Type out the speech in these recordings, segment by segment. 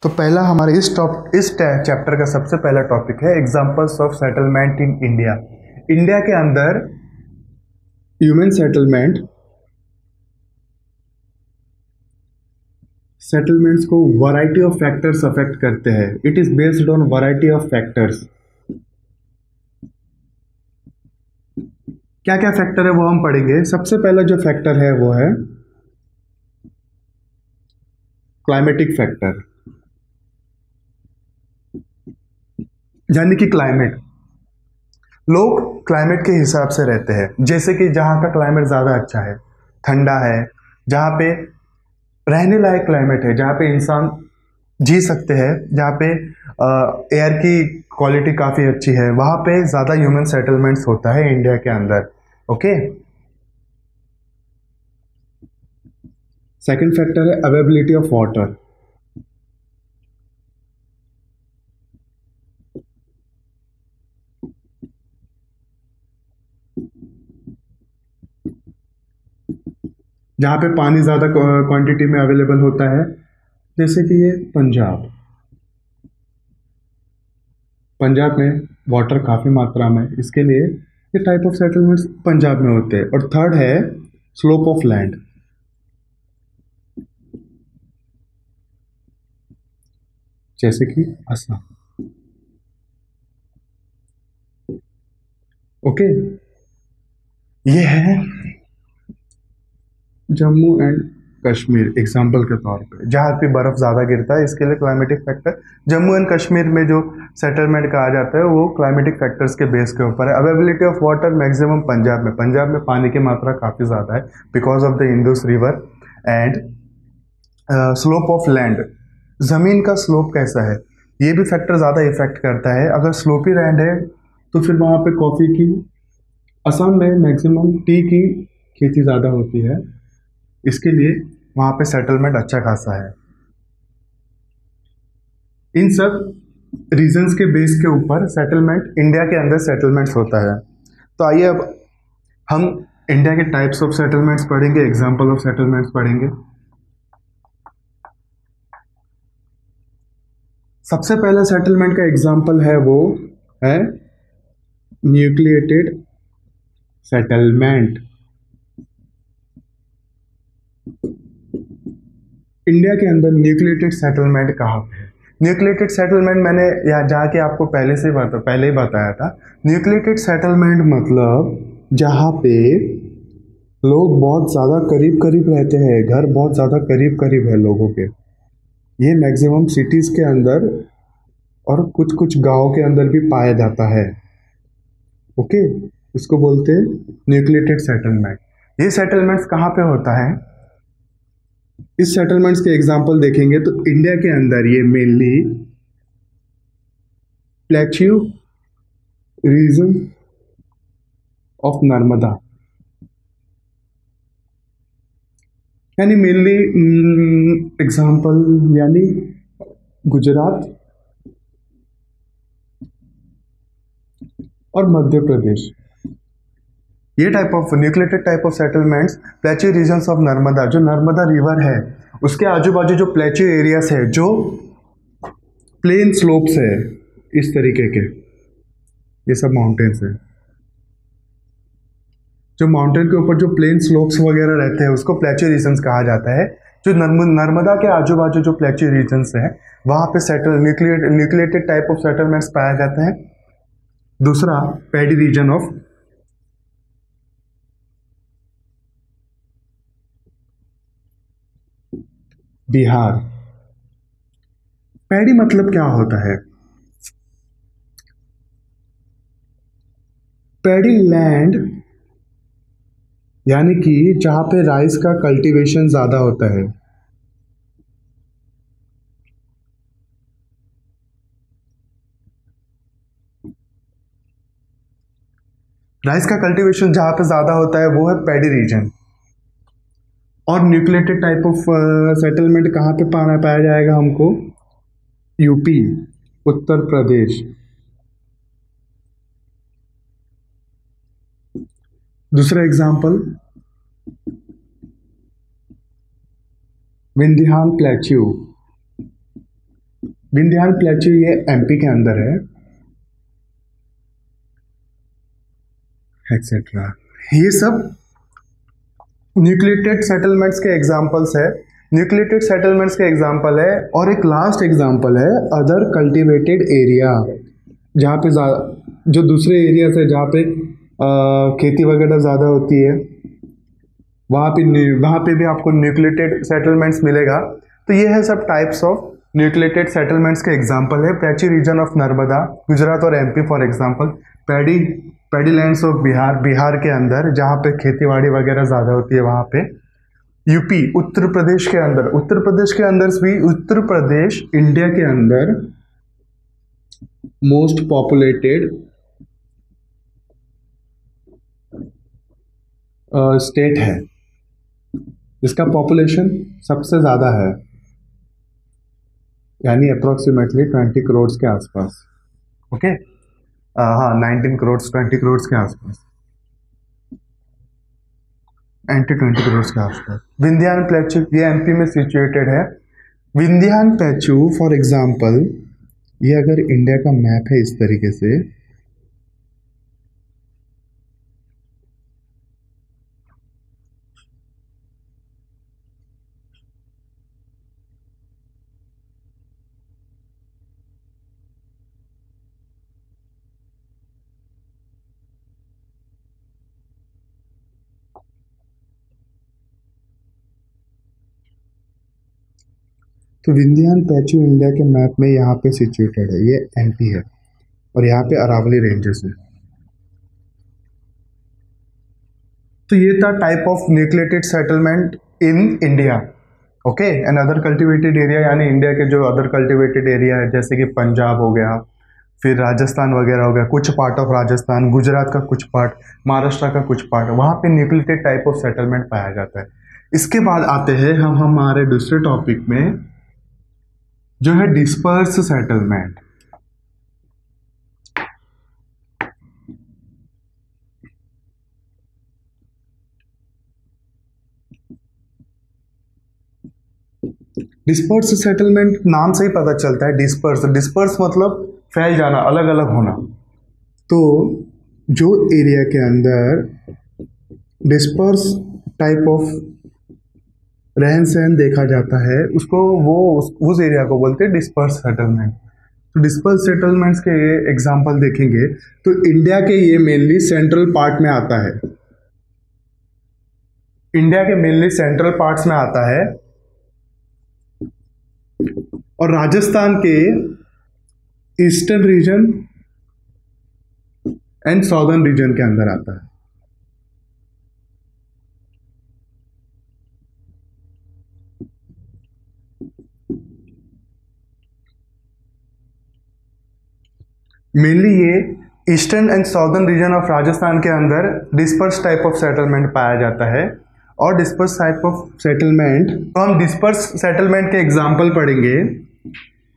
तो पहला हमारे इस चैप्टर का सबसे पहला टॉपिक है examples of settlement in India. India के अंदर ह्यूमन सेटलमेंट्स को वैरायटी ऑफ फैक्टर्स अफेक्ट करते हैं। It is based on variety of factors. क्या क्या फैक्टर है वो हम पढ़ेंगे। सबसे पहला जो फैक्टर है वो है क्लाइमेटिक फैक्टर, यानी कि क्लाइमेट। लोग क्लाइमेट के हिसाब से रहते हैं। जैसे कि जहाँ का क्लाइमेट ज़्यादा अच्छा है, ठंडा है, जहाँ पे रहने लायक क्लाइमेट है, जहाँ पे इंसान जी सकते हैं, जहाँ पे एयर की क्वालिटी काफ़ी अच्छी है, वहाँ पे ज़्यादा ह्यूमन सेटलमेंट्स होता है इंडिया के अंदर। ओके। सेकंड फैक्टर है अवेलेबिलिटी ऑफ वाटर। जहाँ पे पानी ज़्यादा क्वांटिटी में अवेलेबल होता है, जैसे कि ये पंजाब में वाटर काफ़ी मात्रा में, इसके लिए ये टाइप ऑफ सेटलमेंट्स पंजाब में होते हैं। और थर्ड है स्लोप ऑफ लैंड, जैसे कि असम। ओके, ये है जम्मू एंड कश्मीर एग्जाम्पल के तौर पे, जहाँ पे बर्फ ज़्यादा गिरता है, इसके लिए climatic factor Jammu and Kashmir में जो सेटलमेंट कहा जाता है वो क्लाइमेटिक फैक्टर्स के बेस के ऊपर है। Availability of water maximum Punjab में पानी की मात्रा काफ़ी ज़्यादा है because of the Indus river. And slope of land, ज़मीन का स्लोप कैसा है, ये भी फैक्टर ज़्यादा इफेक्ट करता है। अगर स्लोपी लैंड है तो फिर वहाँ पे कॉफ़ी की, असम में मैक्सिमम टी की खेती ज़्यादा होती है, इसके लिए वहाँ पे सेटलमेंट अच्छा खासा है। इन सब रीजंस के बेस के ऊपर सेटलमेंट इंडिया के अंदर सेटलमेंट्स होता है। तो आइए अब हम इंडिया के टाइप्स ऑफ सेटलमेंट्स पढ़ेंगे, एग्जांपल ऑफ सेटलमेंट्स पढ़ेंगे। सबसे पहला सेटलमेंट का एग्जांपल है वो है न्यूक्लिएटेड सेटलमेंट। इंडिया के अंदर न्यूक्लिएटेड सेटलमेंट कहाँ पे है? न्यूक्लिएटेड सेटलमेंट मैंने यहाँ जाके आपको पहले ही बताया था। न्यूक्लिएटेड सेटलमेंट मतलब जहाँ पे लोग बहुत ज़्यादा करीब करीब रहते हैं, घर बहुत ज़्यादा करीब करीब है लोगों के। ये मैक्सिमम सिटीज़ के अंदर और कुछ कुछ गाँव के अंदर भी पाया जाता है। ओके, इसको बोलते हैं न्यूक्लिएटेड सेटलमेंट। ये सेटलमेंट्स कहाँ पे होता है? इस सेटलमेंट्स के एग्जांपल देखेंगे तो इंडिया के अंदर ये mainly plateau region of Narmada, यानी मेनली एग्जांपल यानी गुजरात और मध्य प्रदेश। ये type of nucleated type of settlements plateau regions of Narmada, जो नर्मदा रिवर है उसके आजू बाजू जो प्लेट्यू एरियाज है, जो प्लेन स्लोप्स है इस तरीके के, ये सब माउंटेन्स है। जो माउंटेन के ऊपर जो प्लेन स्लोप्स वगैरह रहते हैं उसको प्लेट्यू रीजन्स कहा जाता है। जो नर्मदा के आजू बाजू जो प्लेट्यू रीजन्स है वहाँ पे न्यूक्लिएटेड टाइप ऑफ सेटलमेंट्स पाया जाता है। दूसरा paddy region of Bihar. Paddy मतलब क्या होता है? पैडी लैंड यानी कि जहां पे राइस का कल्टीवेशन ज्यादा होता है। राइस का कल्टीवेशन जहां पे ज्यादा होता है वो है पैडी रीजन। और न्यूक्लिएटेड टाइप ऑफ सेटलमेंट कहाँ पे पाया जाएगा हमको? यूपी, उत्तर प्रदेश। दूसरा एग्जांपल विंध्यान प्लेट्यू, विंध्यान प्लेटू ये एमपी के अंदर है, एक्सेट्रा। ये सब न्यूक्लिएटेड सेटलमेंट्स के एग्जांपल्स है, न्यूक्लिएटेड सेटलमेंट्स के एग्जांपल है। और एक लास्ट एग्जांपल है अदर कल्टीवेटेड एरिया, जहाँ पे जो दूसरे एरियाज है जहाँ पे खेती वगैरह ज़्यादा होती है, वहाँ पे भी आपको न्यूक्लिएटेड सेटलमेंट्स मिलेगा। तो ये है सब टाइप्स ऑफ न्यूक्लिएटेड सेटलमेंट्स के एग्जांपल है। Plateau region of Narmada, Gujarat और MP for example. Paddy lands of Bihar के अंदर जहाँ पे खेतीबाड़ी वगैरह ज़्यादा होती है वहाँ पे। यूपी, उत्तर प्रदेश के अंदर भी, उत्तर प्रदेश इंडिया के अंदर मोस्ट पॉपुलेटेड स्टेट है, जिसका पॉपुलेशन सबसे ज़्यादा है, यानी अप्रोक्सीमेटली 20 करोड़ के आसपास। ओके, हाँ 19 करोड़ 20 करोड़ के आसपास, 20 करोड़ के आसपास। विंध्यान प्लेटू ये एमपी में सिचुएटेड है। विंध्यान प्लेटू फॉर एग्जांपल, ये अगर इंडिया का मैप है इस तरीके से, तो विंध्यान प्लेटू इंडिया के मैप में यहाँ पे सिचुएटेड है, ये एमपी है और यहाँ पे अरावली रेंजेस है। तो ये था type of nucleated settlement in India. Okay, and other cultivated area, यानी इंडिया के जो अदर कल्टीवेटेड एरिया है जैसे कि पंजाब हो गया, फिर राजस्थान वगैरह हो गया, कुछ पार्ट ऑफ राजस्थान, गुजरात का कुछ पार्ट, महाराष्ट्र का कुछ पार्ट, वहाँ पे न्यूक्लिएटेड टाइप ऑफ सेटलमेंट पाया जाता है। इसके बाद आते हैं हम हमारे दूसरे टॉपिक में, जो है डिस्पर्स सेटलमेंट। डिस्पर्स सेटलमेंट नाम से ही पता चलता है, डिस्पर्स मतलब फैल जाना, अलग अलग होना। तो जो एरिया के अंदर डिस्पर्स टाइप ऑफ रहन सहन देखा जाता है उसको उस एरिया को बोलते हैं डिस्पर्स सेटलमेंट। तो डिस्पर्स सेटलमेंट्स के एग्जांपल देखेंगे तो इंडिया के ये मेनली सेंट्रल पार्ट में आता है, इंडिया के मेनली सेंट्रल पार्ट्स में आता है, और राजस्थान के eastern region and southern region के अंदर आता है। मेनली ये eastern and southern region of Rajasthan के अंदर डिस्पर्स टाइप ऑफ सेटलमेंट पाया जाता है। और डिस्पर्स टाइप ऑफ सेटलमेंट, तो हम डिस्पर्स सेटलमेंट के एग्जाम्पल पढ़ेंगे।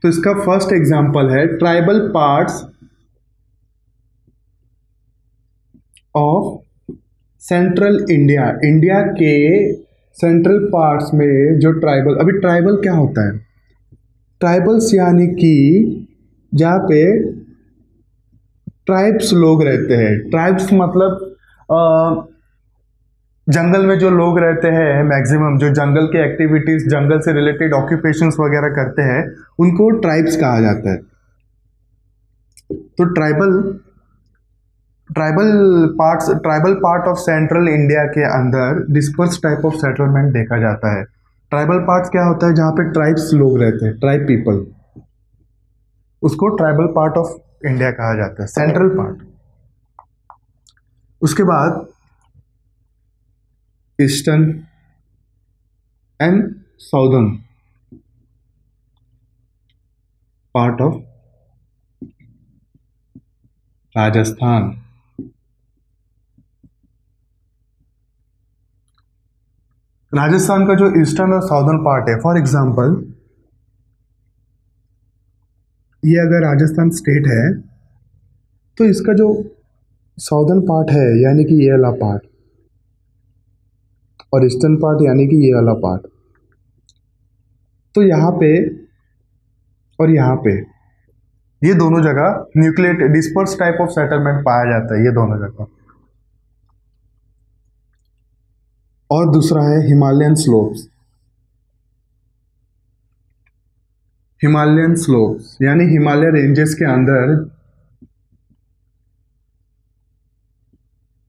तो इसका फर्स्ट एग्जाम्पल है tribal parts of central India. India के सेंट्रल पार्ट्स में जो ट्राइबल, अभी ट्राइबल क्या होता है? ट्राइबल्स यानी कि जहाँ पे ट्राइब्स लोग रहते हैं। ट्राइब्स मतलब जंगल में जो लोग रहते हैं मैक्सिमम, जो जंगल के एक्टिविटीज, जंगल से रिलेटेड ऑक्यूपेशंस वगैरह करते हैं, उनको ट्राइब्स कहा जाता है। तो tribal part of central India के अंदर डिस्पर्स टाइप ऑफ सेटलमेंट देखा जाता है। ट्राइबल पार्ट्स क्या होता है? जहाँ पे ट्राइब्स लोग रहते हैं, ट्राइब पीपल, उसको ट्राइबल पार्ट ऑफ इंडिया कहा जाता है, सेंट्रल पार्ट। उसके बाद eastern and southern part of Rajasthan. Rajasthan का जो ईस्टर्न और साउदर्न पार्ट है, फॉर एग्जांपल ये अगर राजस्थान स्टेट है तो इसका जो साउदर्न पार्ट है यानी कि ये वाला पार्ट, और ईस्टर्न पार्ट यानी कि ये वाला पार्ट, तो यहाँ पे और यहाँ पे, ये दोनों जगह nucleated disperse type of settlement पाया जाता है, ये दोनों जगह। और दूसरा है हिमालयन स्लोप्स। हिमालयन स्लोप्स यानी हिमालय रेंजेस के अंदर,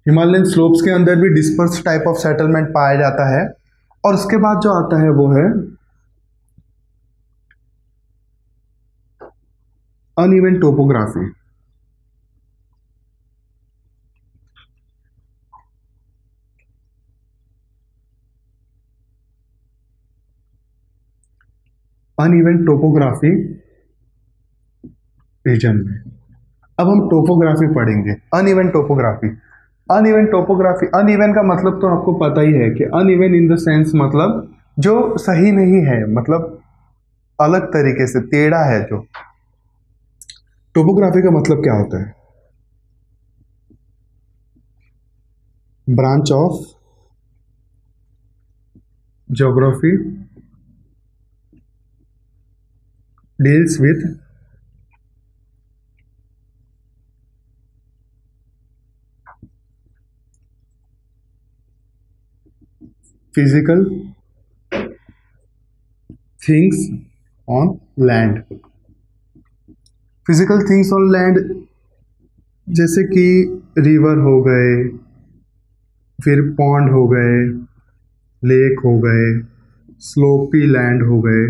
हिमालयन स्लोप्स के अंदर भी डिस्पर्स टाइप ऑफ सेटलमेंट पाया जाता है। और उसके बाद जो आता है वो है uneven topography. Uneven topography region में। अब हम टोपोग्राफी पढ़ेंगे, uneven topography. Uneven topography, uneven का मतलब तो आपको पता ही है कि अनइवन इन द सेंस मतलब जो सही नहीं है, मतलब अलग तरीके से टेढ़ा है जो। टोपोग्राफी का मतलब क्या होता है? Branch of geography deals with physical things on land. Physical things on land जैसे कि रिवर हो गए, फिर पॉन्ड हो गए, लेक हो गए, स्लोपी लैंड हो गए,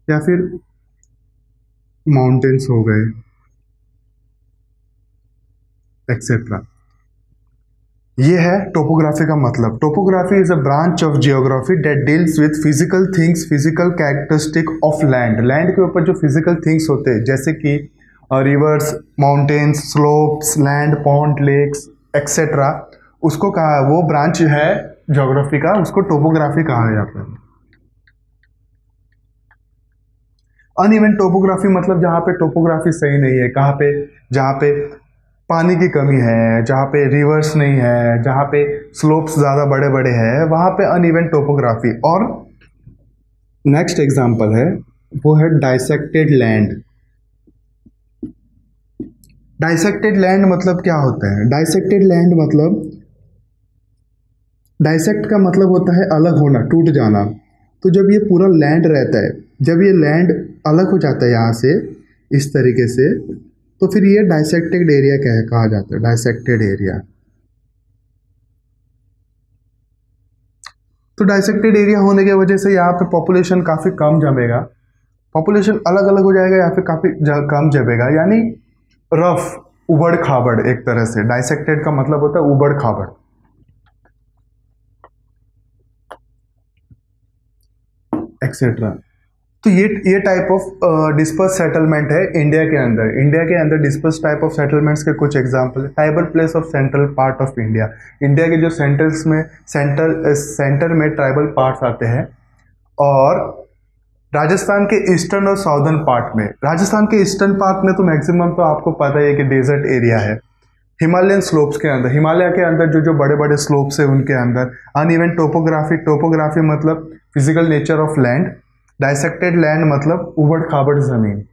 या फिर माउंटेन्स हो गए, एक्सेट्रा। ये है टोपोग्राफी का मतलब। Topography is a branch of geography that deals with physical things, physical characteristic of land. Land के ऊपर जो फिजिकल थिंग्स होते हैं जैसे कि rivers, mountains, slopes, land, pond, lakes etcetera, उसको कहा, वो ब्रांच है ज्योग्राफी का, उसको टोपोग्राफी कहा जाता है। अनइवन टोपोग्राफी मतलब जहाँ पे टोपोग्राफी सही नहीं है, कहाँ पे, जहाँ पे पानी की कमी है, जहाँ पे रिवर्स नहीं है, जहाँ पे स्लोप्स ज़्यादा बड़े बड़े हैं, वहाँ पे अनइवन टोपोग्राफी। और नेक्स्ट एग्जांपल है वो है डाइसेक्टेड लैंड। डाइसेक्टेड लैंड मतलब क्या होता है? डाइसेक्टेड लैंड मतलब, डाइसेक्ट का मतलब होता है अलग होना, टूट जाना। तो जब ये पूरा लैंड रहता है, जब ये लैंड अलग हो जाता है यहाँ से इस तरीके से, तो फिर ये डाइसेक्टेड एरिया कहा जाता है, डाइसेक्टेड एरिया। तो डाइसेक्टेड एरिया होने की वजह से यहाँ पे पॉपुलेशन काफ़ी कम जमेगा, पॉपुलेशन अलग अलग हो जाएगा या फिर काफ़ी कम जमेगा, यानी रफ, उबड़ खाबड़ एक तरह से। डाइसेक्टेड का मतलब होता है उबड़ खाबड़। एक्सेट्रा। तो ये टाइप ऑफ डिस्पर्स सेटलमेंट है इंडिया के अंदर। इंडिया के अंदर डिस्पर्स टाइप ऑफ सेटलमेंट्स के कुछ एग्जांपल है। Tribal place of central part of India. India के जो सेंटर में ट्राइबल पार्ट्स आते हैं। और राजस्थान के ईस्टर्न और साउदर्न पार्ट में, राजस्थान के ईस्टर्न पार्ट में तो मैक्सिमम तो आपको पता ही है कि डेजर्ट एरिया है। हिमालयन स्लोप्स के अंदर, हिमालय के अंदर जो जो बड़े बड़े स्लोप्स है उनके अंदर अनइवन टोपोग्राफी। टोपोग्राफी मतलब physical nature of land. Dissected land मतलब उबड़ खाबड़ जमीन।